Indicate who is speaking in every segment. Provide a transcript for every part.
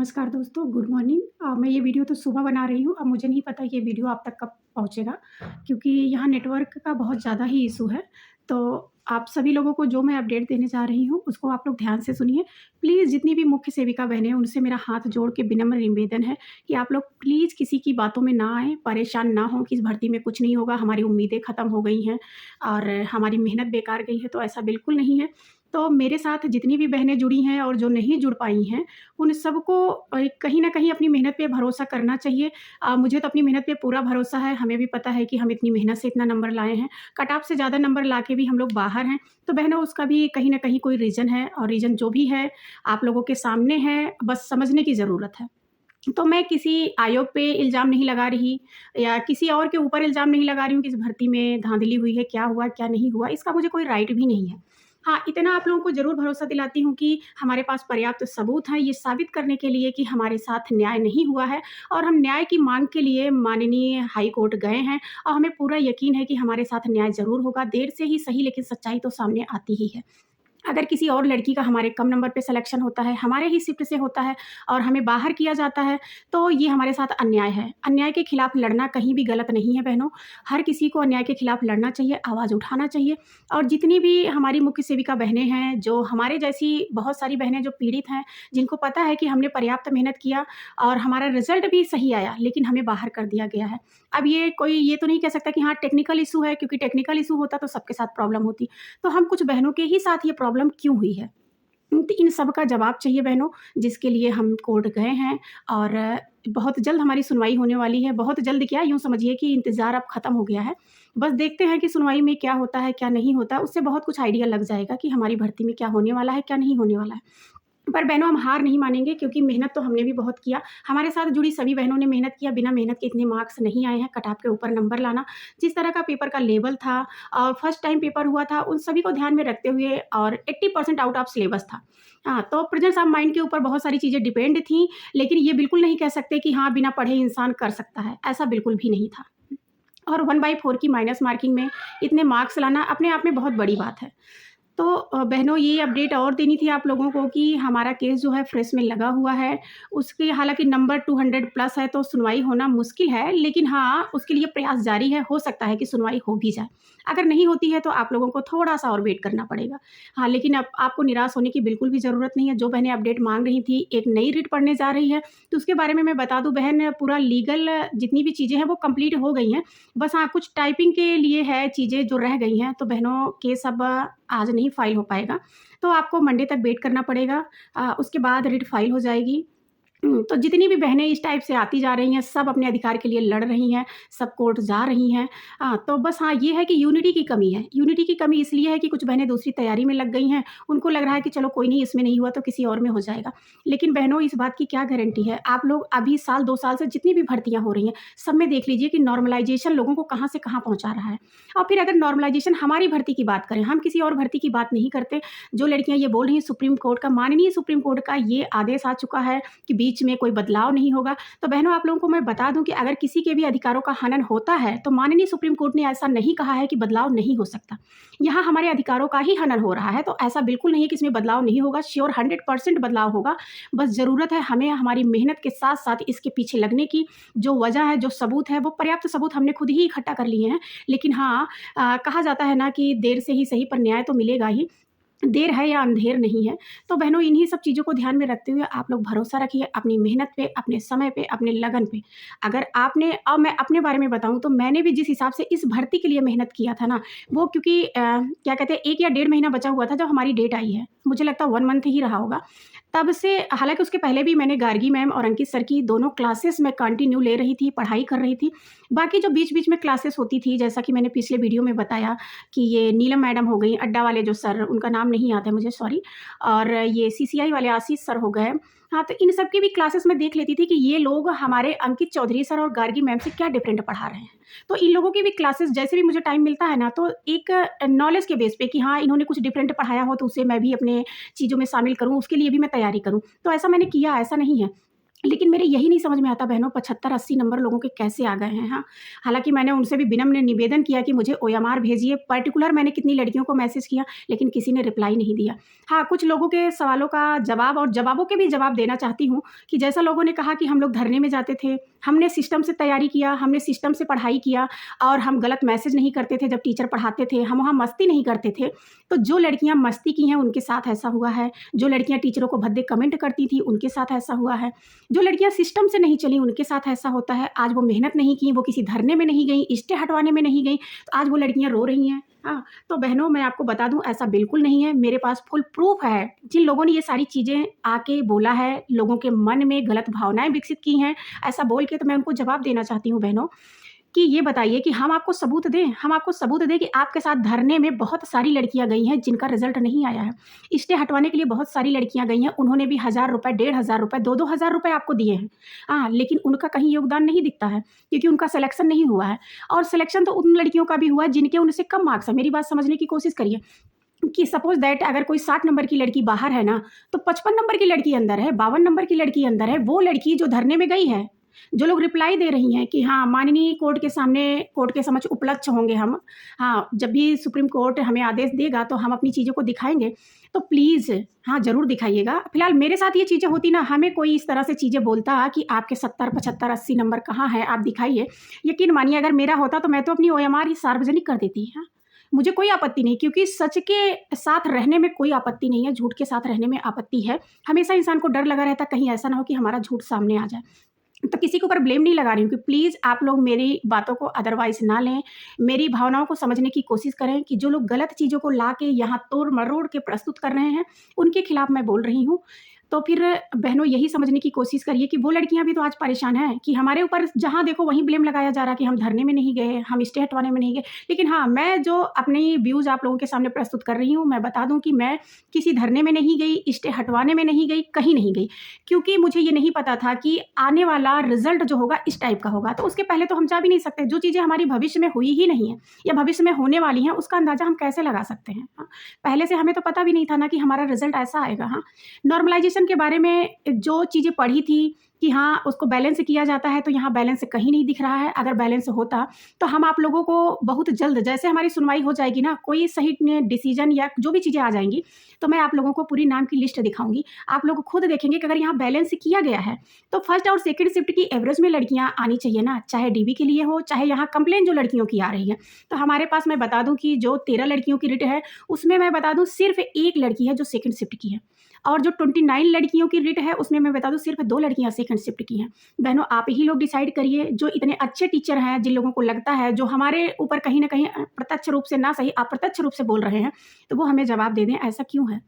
Speaker 1: नमस्कार दोस्तों, good morning. मैं ये वीडियो तो सुबह बना रही हूँ। अब मुझे नहीं पता ये वीडियो आप तक कब पहुँचेगा, क्योंकि यहाँ नेटवर्क का बहुत ज़्यादा ही इश्यू है। तो आप सभी लोगों को जो मैं अपडेट देने जा रही हूँ, उसको आप लोग ध्यान से सुनिए। प्लीज़ जितनी भी मुख्य सेविका बहनें हैं, उनसे मेरा हाथ जोड़ के विनम्र निवेदन है कि आप लोग प्लीज़ किसी की बातों में ना आएँ, परेशान ना हों कि इस भर्ती में कुछ नहीं होगा, हमारी उम्मीदें ख़त्म हो गई हैं और हमारी मेहनत बेकार गई है, तो ऐसा बिल्कुल नहीं है। तो मेरे साथ जितनी भी बहनें जुड़ी हैं और जो नहीं जुड़ पाई हैं, उन सबको कहीं न कहीं अपनी मेहनत पे भरोसा करना चाहिए। मुझे तो अपनी मेहनत पे पूरा भरोसा है, हमें भी पता है कि हम इतनी मेहनत से इतना नंबर लाए हैं। कट ऑफ से ज़्यादा नंबर ला के भी हम लोग बाहर हैं। तो बहनों उसका भी कहीं न कहीं कोई रीज़न है और रीज़न जो भी है, आप लोगों के सामने है, बस समझने की ज़रूरत है। तो मैं किसी आयोग पे इल्ज़ाम नहीं लगा रही या किसी और के ऊपर इल्ज़ाम नहीं लगा रही हूँ कि इस भर्ती में धाँधली हुई है, क्या हुआ, क्या नहीं हुआ, इसका मुझे कोई राइट भी नहीं है। हाँ, इतना आप लोगों को ज़रूर भरोसा दिलाती हूँ कि हमारे पास पर्याप्त सबूत हैं ये साबित करने के लिए कि हमारे साथ न्याय नहीं हुआ है और हम न्याय की माँग के लिए माननीय हाई कोर्ट गए हैं और हमें पूरा यकीन है कि हमारे साथ न्याय ज़रूर होगा। देर से ही सही लेकिन सच्चाई तो सामने आती ही है। अगर किसी और लड़की का हमारे कम नंबर पे सिलेक्शन होता है, हमारे ही शिफ्ट से होता है और हमें बाहर किया जाता है, तो ये हमारे साथ अन्याय है। अन्याय के खिलाफ लड़ना कहीं भी गलत नहीं है बहनों। हर किसी को अन्याय के खिलाफ लड़ना चाहिए, आवाज़ उठाना चाहिए और जितनी भी हमारी मुख्य सेविका बहनें हैं, जो हमारे जैसी बहुत सारी बहनें जो पीड़ित हैं, जिनको पता है कि हमने पर्याप्त मेहनत किया और हमारा रिज़ल्ट भी सही आया, लेकिन हमें बाहर कर दिया गया है। अब ये कोई ये तो नहीं कह सकता कि हाँ, टेक्निकल इश्यू है, क्योंकि टेक्निकल इश्यू होता तो सबके साथ प्रॉब्लम होती। तो हम कुछ बहनों के ही साथ ये प्रॉब्लम क्यों हुई है? तो इन सब का जवाब चाहिए बहनों, जिसके लिए हम कोर्ट गए हैं और बहुत जल्द हमारी सुनवाई होने वाली है। बहुत जल्द क्या, यूँ समझिए कि इंतज़ार अब ख़त्म हो गया है। बस देखते हैं कि सुनवाई में क्या होता है, क्या नहीं होता, उससे बहुत कुछ आइडिया लग जाएगा कि हमारी भर्ती में क्या होने वाला है, क्या नहीं होने वाला है। पर बहनों हम हार नहीं मानेंगे, क्योंकि मेहनत तो हमने भी बहुत किया। हमारे साथ जुड़ी सभी बहनों ने मेहनत किया, बिना मेहनत के इतने मार्क्स नहीं आए हैं, कट ऑफ के ऊपर नंबर लाना। जिस तरह का पेपर का लेवल था और फर्स्ट टाइम पेपर हुआ था, उन सभी को ध्यान में रखते हुए और 80% आउट ऑफ सिलेबस था। हाँ, तो प्रेज़ेंस ऑफ माइंड के ऊपर बहुत सारी चीज़ें डिपेंड थीं, लेकिन ये बिल्कुल नहीं कह सकते कि हाँ, बिना पढ़े इंसान कर सकता है, ऐसा बिल्कुल भी नहीं था। और 1/4 की माइनस मार्किंग में इतने मार्क्स लाना अपने आप में बहुत बड़ी बात है। तो बहनों ये अपडेट और देनी थी आप लोगों को कि हमारा केस जो है फ्रेश में लगा हुआ है। उसके हालाँकि नंबर 200 प्लस है, तो सुनवाई होना मुश्किल है, लेकिन हाँ, उसके लिए प्रयास जारी है, हो सकता है कि सुनवाई हो भी जाए। अगर नहीं होती है तो आप लोगों को थोड़ा-सा और वेट करना पड़ेगा। हाँ, लेकिन अब आपको निराश होने की बिल्कुल भी ज़रूरत नहीं है। जो बहनें अपडेट माँग रही थी, एक नई रिट पढ़ने जा रही है, तो उसके बारे में मैं बता दूँ बहन, पूरा लीगल जितनी भी चीज़ें हैं वो कंप्लीट हो गई हैं। बस हाँ, कुछ टाइपिंग के लिए है चीज़ें जो रह गई हैं, तो बहनों केस अब आज नहीं फाइल हो पाएगा, तो आपको मंडे तक वेट करना पड़ेगा। उसके बाद रिट फाइल हो जाएगी। तो जितनी भी बहनें इस टाइप से आती जा रही हैं, सब अपने अधिकार के लिए लड़ रही हैं, सब कोर्ट जा रही हैं। तो बस हाँ, ये है कि यूनिटी की कमी है। यूनिटी की कमी इसलिए है कि कुछ बहनें दूसरी तैयारी में लग गई हैं, उनको लग रहा है कि चलो कोई नहीं, इसमें नहीं हुआ तो किसी और में हो जाएगा। लेकिन बहनों इस बात की क्या गारंटी है? आप लोग अभी साल 2 साल से जितनी भी भर्तियाँ हो रही हैं, सब में देख लीजिए कि नॉर्मलाइज़ेशन लोगों को कहाँ से कहाँ पहुँचा रहा है। और फिर अगर नॉर्मलाइज़ेशन हमारी भर्ती की बात करें, हम किसी और भर्ती की बात नहीं करते। जो लड़कियाँ ये बोल रही हैं सुप्रीम कोर्ट का, माननीय सुप्रीम कोर्ट का ये आदेश आ चुका है कि बीच में कोई बदलाव नहीं होगा। तो बहनों आप लोगों को मैं बता दूँ कि अगर किसी के भी अधिकारों का हनन होता है, तो माननीय सुप्रीम कोर्ट ने ऐसा नहीं कहा है कि बदलाव नहीं हो सकता। यहाँ हमारे अधिकारों का ही हनन हो रहा है, तो ऐसा बिल्कुल नहीं है कि इसमें बदलाव नहीं होगा, श्योर 100% बदलाव होगा। बस ज़रूरत है हमें हमारी मेहनत के साथ-साथ इसके पीछे लगने की। जो वजह है, जो सबूत है, वो पर्याप्त सबूत हमने खुद ही इकट्ठा कर लिए हैं। लेकिन हाँ, कहा जाता है ना कि देर से ही सही पर न्याय तो मिलेगा ही। देर है या अंधेर नहीं है। तो बहनों इन्हीं सब चीज़ों को ध्यान में रखते हुए आप लोग भरोसा रखिए अपनी मेहनत पे, अपने समय पे, अपने लगन पे। अगर आपने अब मैं अपने बारे में बताऊँ तो मैंने भी जिस हिसाब से इस भर्ती के लिए मेहनत किया था ना, वो क्योंकि क्या कहते हैं 1 या डेढ़ महीना बचा हुआ था जब हमारी डेट आई है। मुझे लगता है 1 मंथ ही रहा होगा। तब से हालाँकि उसके पहले भी मैंने गार्गी मैम और अंकित सर की दोनों क्लासेस मैं कंटिन्यू ले रही थी, पढ़ाई कर रही थी। बाकी जो बीच-बीच में क्लासेस होती थी, जैसा कि मैंने पिछले वीडियो में बताया कि ये नीलम मैडम हो गई, अड्डा वाले जो सर, उनका नाम नहीं याद है मुझे, सॉरी। और ये सीसीआई वाले आशीष सर हो गए। हाँ, तो इन सब की भी क्लासेस मैं देख लेती थी कि ये लोग हमारे अंकित चौधरी सर और गार्गी मैम से क्या डिफरेंट पढ़ा रहे हैं। तो इन लोगों की भी क्लासेस जैसे भी मुझे टाइम मिलता है ना, तो एक नॉलेज के बेस पे कि हाँ, इन्होंने कुछ डिफरेंट पढ़ाया हो तो उसे मैं भी अपने चीज़ों में शामिल करूँ, उसके लिए भी मैं तैयारी करूँ। तो ऐसा मैंने किया, ऐसा नहीं है। लेकिन मेरे यही नहीं समझ में आता बहनों 75-80 नंबर लोगों के कैसे आ गए हैं, हाँ। हालाँकि मैंने उनसे भी विनम्र निवेदन किया कि मुझे ओएमआर भेजिए, पर्टिकुलर मैंने कितनी लड़कियों को मैसेज किया, लेकिन किसी ने रिप्लाई नहीं दिया। हाँ, कुछ लोगों के सवालों का जवाब और जवाबों के भी जवाब देना चाहती हूँ कि जैसा लोगों ने कहा कि हम लोग धरने में जाते थे, हमने सिस्टम से तैयारी किया, हमने सिस्टम से पढ़ाई किया और हम गलत मैसेज नहीं करते थे जब टीचर पढ़ाते थे, हम वहाँ मस्ती नहीं करते थे। तो जो लड़कियाँ मस्ती की हैं, उनके साथ ऐसा हुआ है, जो लड़कियाँ टीचरों को भद्दे कमेंट करती थी, उनके साथ ऐसा हुआ है। जो लड़कियाँ सिस्टम से नहीं चली उनके साथ ऐसा होता है। आज वो मेहनत नहीं की, वो किसी धरने में नहीं गईं, स्टे हटवाने में नहीं गईं, तो आज वो लड़कियाँ रो रही हैं। हाँ, तो बहनों मैं आपको बता दूँ ऐसा बिल्कुल नहीं है। मेरे पास फुल प्रूफ़ है। जिन लोगों ने ये सारी चीज़ें आके बोला है, लोगों के मन में गलत भावनाएँ विकसित की हैं, ऐसा बोल के तो मैं उनको जवाब देना चाहती हूँ बहनों कि ये बताइए कि हम आपको सबूत दें? हम आपको सबूत दें कि आपके साथ धरने में बहुत सारी लड़कियाँ गई हैं जिनका रिज़ल्ट नहीं आया है। स्टे हटवाने के लिए बहुत सारी लड़कियाँ गई हैं, उन्होंने भी ₹1000, ₹1500, ₹2-2 हज़ार रुपए आपको दिए हैं। हाँ, लेकिन उनका कहीं योगदान नहीं दिखता है क्योंकि उनका सिलेक्शन नहीं हुआ है और सिलेक्शन तो उन लड़कियों का भी हुआ है जिनके उनसे कम मार्क्स हैं। मेरी बात समझने की कोशिश करिए कि सपोज़ दैट अगर कोई 60 नंबर की लड़की बाहर है ना, तो 55 नंबर की लड़की अंदर है, 52 नंबर की लड़की अंदर है, वो लड़की जो धरने में गई है, जो लोग रिप्लाई दे रही हैं कि हाँ, माननीय कोर्ट के सामने कोर्ट के समक्ष उपलक्ष होंगे हम। हाँ, जब भी सुप्रीम कोर्ट हमें आदेश देगा तो हम अपनी चीज़ों को दिखाएँगे। तो प्लीज़ हाँ, ज़रूर दिखाइएगा। फिलहाल मेरे साथ ये चीज़ें होती ना, हमें कोई इस तरह से चीज़ें बोलता कि आपके 70, 75, 80 नंबर कहाँ हैं, आप दिखाइए। यकीन मानिए अगर मेरा होता तो मैं तो अपनी ओएमआर ही सार्वजनिक कर देती। हाँ, मुझे कोई आपत्ति नहीं क्योंकि सच के साथ रहने में कोई आपत्ति नहीं है, झूठ के साथ रहने में आपत्ति है। हमेशा इंसान को डर लगा रहता है कहीं ऐसा ना हो कि हमारा झूठ सामने आ जाए। तो किसी के ऊपर ब्लेम नहीं लगा रही हूँ कि प्लीज़ आप लोग मेरी बातों को अदरवाइज़ ना लें। मेरी भावनाओं को समझने की कोशिश करें कि जो लोग गलत चीज़ों को ला के यहाँ तोड़-मरोड़ के प्रस्तुत कर रहे हैं, उनके खिलाफ मैं बोल रही हूँ। तो फिर बहनों यही समझने की कोशिश करिए कि वो लड़कियाँ भी तो आज परेशान हैं कि हमारे ऊपर जहाँ देखो वहीं ब्लेम लगाया जा रहा है कि हम धरने में नहीं गए, हम स्टे हटवाने में नहीं गए। लेकिन हाँ, मैं जो अपनी व्यूज़ आप लोगों के सामने प्रस्तुत कर रही हूँ, मैं बता दूँ कि मैं किसी धरने में नहीं गई, स्टे हटवाने में नहीं गई, कहीं नहीं गई। क्योंकि मुझे ये नहीं पता था कि आने वाला रिज़ल्ट जो होगा इस टाइप का होगा, तो उसके पहले तो हम जा भी नहीं सकते। जो चीज़ें हमारी भविष्य में हुई ही नहीं है या भविष्य में होने वाली हैं, उसका अंदाज़ा हम कैसे लगा सकते हैं? हाँ, पहले से हमें तो पता भी नहीं था ना कि हमारा रिज़ल्ट ऐसा आएगा। हाँ, नॉर्मलाइज़ेशन के बारे में जो चीज़ें पढ़ी थी कि हाँ, उसको बैलेंस किया जाता है, तो यहाँ बैलेंस कहीं नहीं दिख रहा है। अगर बैलेंस होता, तो हम आप लोगों को बहुत जल्द जैसे हमारी सुनवाई हो जाएगी ना, कोई सही ने डिसीज़न या जो भी चीज़ें आ जाएँगी, तो मैं आप लोगों को पूरी नाम की लिस्ट दिखाऊँगी। आप लोग खुद देखेंगे कि अगर यहाँ बैलेंस किया गया है, तो फर्स्ट और सेकंड शिफ्ट की एवरेज में लड़कियाँ आनी चाहिए ना, चाहे डीबी के लिए हो, चाहे यहाँ कंप्लेन जो लड़कियों की आ रही है। तो हमारे पास मैं बता दूँ कि जो 13 लड़कियों की रिट है, उसमें मैं बता दूँ सिर्फ़ 1 लड़की है जो सेकंड शिफ्ट की है और जो 29 लड़कियों की रिट है, उसमें मैं बता दूँ सिर्फ़ 2 लड़कियाँ सेकंड शिफ्ट की हैं। बहनों, आप ही लोग डिसाइड करिए, जो इतने अच्छे टीचर हैं, जिन लोगों को लगता है, जो हमारे ऊपर कहीं न कहीं प्रत्यक्ष रूप से ना सही अप्रत्यक्ष रूप से बोल रहे हैं, तो वो हमें जवाब दे दें, ऐसा क्यों है?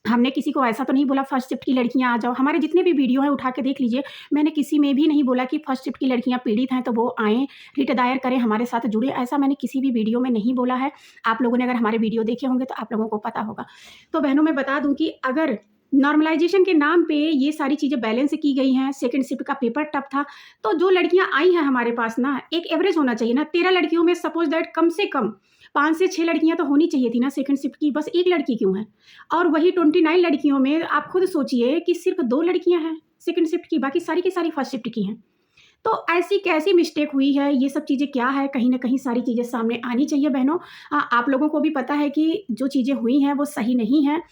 Speaker 1: हमने किसी को ऐसा तो नहीं बोला फर्स्ट शिफ्ट की लड़कियाँ आ जाओ। हमारे जितने भी वीडियो हैं उठा के देख लीजिए, मैंने किसी में भी नहीं बोला कि फर्स्ट शिफ्ट की लड़कियाँ पीड़ित हैं तो वो आएँ, रिट दायर करें, हमारे साथ जुड़ें, ऐसा मैंने किसी भी वीडियो में नहीं बोला है। आप लोगों ने अगर हमारे वीडियो देखे होंगे तो आप लोगों को पता होगा। तो बहनों मैं बता दूँ कि अगर नॉर्मलाइज़ेशन के नाम पे ये सारी चीज़ें बैलेंस की गई हैं, सेकंड शिफ्ट का पेपर टफ था, तो जो लड़कियाँ आई हैं हमारे पास ना, एक एवरेज होना चाहिए ना, 13 लड़कियों में सपोज़ दैट कम से कम 5 से 6 लड़कियाँ तो होनी चाहिए थी ना सेकंड शिफ्ट की, बस 1 लड़की क्यों है? और वही 29 लड़कियों में आप खुद सोचिए कि सिर्फ़ 2 लड़कियाँ हैं सेकंड शिफ्ट की, बाकी सारी की सारी फर्स्ट शिफ्ट की हैं। तो ऐसी कैसी मिस्टेक हुई है, ये सब चीज़ें क्या है, कहीं न कहीं सारी चीज़ें सामने आनी चाहिए बहनों। आप लोगों को भी पता है कि जो चीज़ें हुई हैं वो सही नहीं हैं।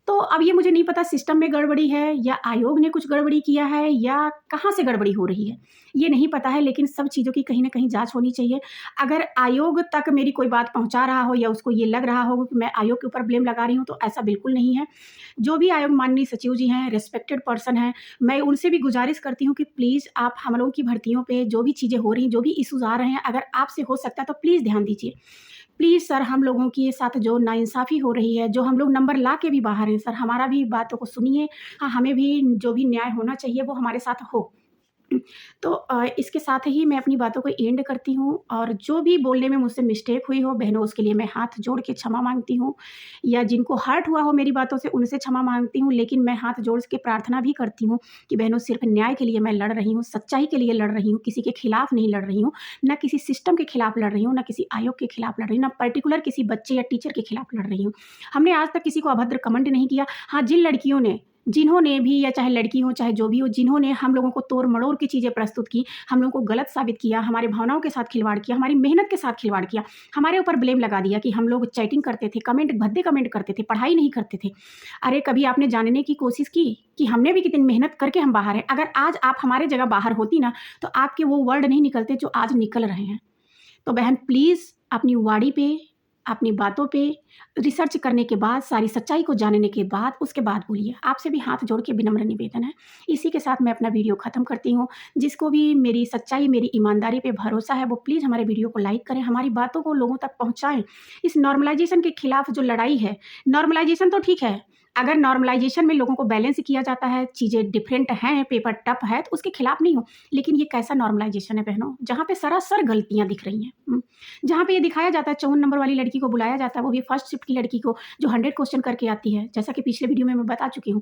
Speaker 1: तो अब ये मुझे नहीं पता सिस्टम में गड़बड़ी है या आयोग ने कुछ गड़बड़ी किया है या कहाँ से गड़बड़ी हो रही है, ये नहीं पता है, लेकिन सब चीज़ों की कहीं न कहीं जाँच होनी चाहिए। अगर आयोग तक मेरी कोई बात पहुँचा रहा हो या उसको ये लग रहा हो कि मैं आयोग के ऊपर ब्लेम लगा रही हूँ, तो ऐसा बिल्कुल नहीं है। जो भी आयोग माननीय सचिव जी हैं, रिस्पेक्टेड पर्सन हैं, मैं उनसे भी गुज़ारिश करती हूँ कि प्लीज़ आप हम लोगों की भर्तियों पे जो भी चीज़ें हो रही हैं, जो भी इश्यूज़ आ रहे हैं, अगर आपसे हो सकता है तो प्लीज़ ध्यान दीजिए। प्लीज़ सर, हम लोगों के साथ जो नाइंसाफ़ी हो रही है, जो हम लोग नंबर ला के भी बाहर हैं सर, हमारा भी बातों को सुनिए। हाँ, हमें भी जो भी न्याय होना चाहिए वो हमारे साथ हो। तो इसके साथ ही मैं अपनी बातों को एंड करती हूँ और जो भी बोलने में मुझसे मिस्टेक हुई हो बहनों, उसके लिए मैं हाथ जोड़ के क्षमा माँगती हूँ या जिनको हर्ट हुआ हो मेरी बातों से उनसे क्षमा माँगती हूँ। लेकिन मैं हाथ जोड़ के प्रार्थना भी करती हूँ कि बहनों, सिर्फ़ न्याय के लिए मैं लड़ रही हूँ, सच्चाई के लिए लड़ रही हूँ, किसी के खिलाफ नहीं लड़ रही हूँ, ना किसी सिस्टम के खिलाफ लड़ रही हूँ, ना किसी आयोग के खिलाफ लड़ रही हूँ, ना पर्टिकुलर किसी बच्चे या टीचर के खिलाफ लड़ रही हूँ। हमने आज तक किसी को अभद्र कमेंट नहीं किया। हाँ, जिन लड़कियों ने जिन्होंने भी, या चाहे लड़की हो चाहे जो भी हो, जिन्होंने हम लोगों को तोड़-मड़ोड़ के चीज़ें प्रस्तुत की, हम लोगों को गलत साबित किया, हमारी भावनाओं के साथ खिलवाड़ किया, हमारी मेहनत के साथ खिलवाड़ किया, हमारे ऊपर ब्लेम लगा दिया कि हम लोग चैटिंग करते थे, कमेंट भद्दे कमेंट करते थे, पढ़ाई नहीं करते थे। अरे कभी आपने जानने की कोशिश की कि हमने भी कितनी मेहनत करके हम बाहर हैं? अगर आज आप हमारे जगह बाहर होती ना, तो आपके वो वर्ड नहीं निकलते जो आज निकल रहे हैं। तो बहन प्लीज़ अपनी वाड़ी पे, अपनी बातों पे रिसर्च करने के बाद, सारी सच्चाई को जानने के बाद, उसके बाद बोलिए। आपसे भी हाथ जोड़ के विनम्र निवेदन है। इसी के साथ मैं अपना वीडियो ख़त्म करती हूँ। जिसको भी मेरी सच्चाई, मेरी ईमानदारी पे भरोसा है, वो प्लीज़ हमारे वीडियो को लाइक करें, हमारी बातों को लोगों तक पहुँचाएँ। इस नॉर्मलाइज़ेशन के खिलाफ जो लड़ाई है, नॉर्मलाइज़ेशन तो ठीक है, अगर नॉर्मलाइज़ेशन में लोगों को बैलेंस किया जाता है, चीज़ें डिफरेंट हैं, पेपर टफ है, तो उसके खिलाफ नहीं हूँ। लेकिन ये कैसा नॉर्मलाइज़ेशन है बहनों, जहाँ पे सरासर गलतियाँ दिख रही हैं। जहाँ पे ये दिखाया जाता है 54 नंबर वाली लड़की को बुलाया जाता है, वो भी फर्स्ट शिफ्ट की लड़की को, जो 100 क्वेश्चन करके आती है, जैसा कि पिछले वीडियो में मैं बता चुकी हूँ।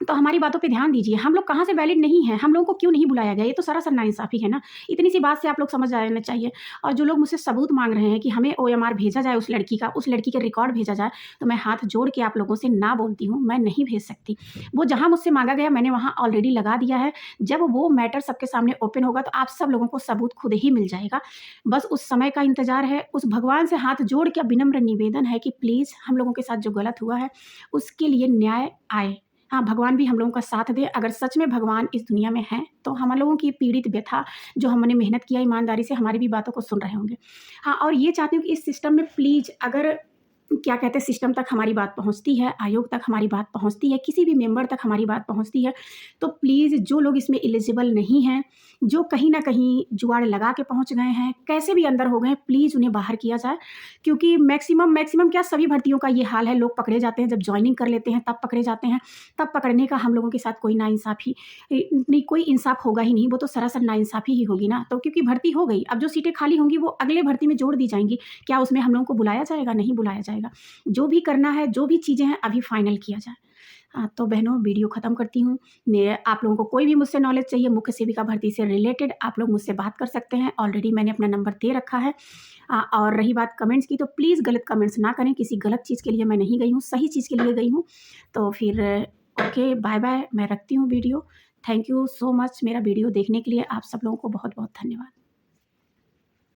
Speaker 1: तो हमारी बातों पे ध्यान दीजिए, हम लोग कहाँ से वैलिड नहीं हैं, हम लोगों को क्यों नहीं बुलाया गया? ये तो सरासर नाइंसाफ़ी है ना। इतनी सी बात से आप लोग समझ जाना चाहिए। और जो लोग मुझसे सबूत माँग रहे हैं कि हमें ओएमआर भेजा जाए उस लड़की का, उस लड़की के रिकॉर्ड भेजा जाए, तो मैं हाथ जोड़ के आप लोगों से ना बोलती हूँ, मैं नहीं भेज सकती। वो जहाँ मुझसे माँगा गया मैंने वहाँ ऑलरेडी लगा दिया है। जब वो मैटर सबके सामने ओपन होगा तो आप सब लोगों को सबूत खुद ही मिल जाएगा। बस उस समय का इंतज़ार है। उस भगवान से हाथ जोड़ के विनम्र निवेदन है कि प्लीज़ हम लोगों के साथ जो गलत हुआ है, उसके लिए न्याय आए। हाँ, भगवान भी हम लोगों का साथ दे। अगर सच में भगवान इस दुनिया में हैं, तो हम लोगों की पीड़ित व्यथा, जो हमने मेहनत किया ईमानदारी से, हमारी भी बातों को सुन रहे होंगे। हाँ, और ये चाहती हूँ कि इस सिस्टम में प्लीज़, अगर क्या कहते हैं, सिस्टम तक हमारी बात पहुँचती है, आयोग तक हमारी बात पहुँचती है, किसी भी मेंबर तक हमारी बात पहुँचती है, तो प्लीज़ जो लोग इसमें एलिजिबल नहीं हैं, जो कहीं न कहीं जुगाड़ लगा के पहुँच गए हैं, कैसे भी अंदर हो गए हैं, प्लीज़ उन्हें बाहर किया जाए। क्योंकि मैक्सिमम क्या, सभी भर्तियों का ये हाल है, लोग पकड़े जाते हैं, जब जॉइनिंग कर लेते हैं तब पकड़े जाते हैं। तब पकड़ने का हम लोगों के साथ कोई नाइंसाफ़ी नहीं, कोई इंसाफ़ होगा ही नहीं, वो तो सरासर नाइंसाफ़ी ही होगी ना। तो क्योंकि भर्ती हो गई, अब जो सीटें खाली होंगी वो अगले भर्ती में जोड़ दी जाएँगी। क्या उसमें हम लोगों को बुलाया जाएगा? नहीं बुलाया जाएगा। जो भी करना है, जो भी चीज़ें हैं, अभी फाइनल किया जाए। तो बहनों वीडियो ख़त्म करती हूँ। मैं आप लोगों को कोई भी मुझसे नॉलेज चाहिए मुख्य सेविका भर्ती से रिलेटेड, आप लोग मुझसे बात कर सकते हैं। ऑलरेडी मैंने अपना नंबर दे रखा है। और रही बात कमेंट्स की, तो प्लीज़ गलत कमेंट्स ना करें। किसी गलत चीज़ के लिए मैं नहीं गई हूँ, सही चीज़ के लिए गई हूँ। तो फिर ओके, बाय-बाय, मैं रखती हूँ video. Thank you so much मेरा वीडियो देखने के लिए। आप सब लोगों को बहुत-बहुत धन्यवाद।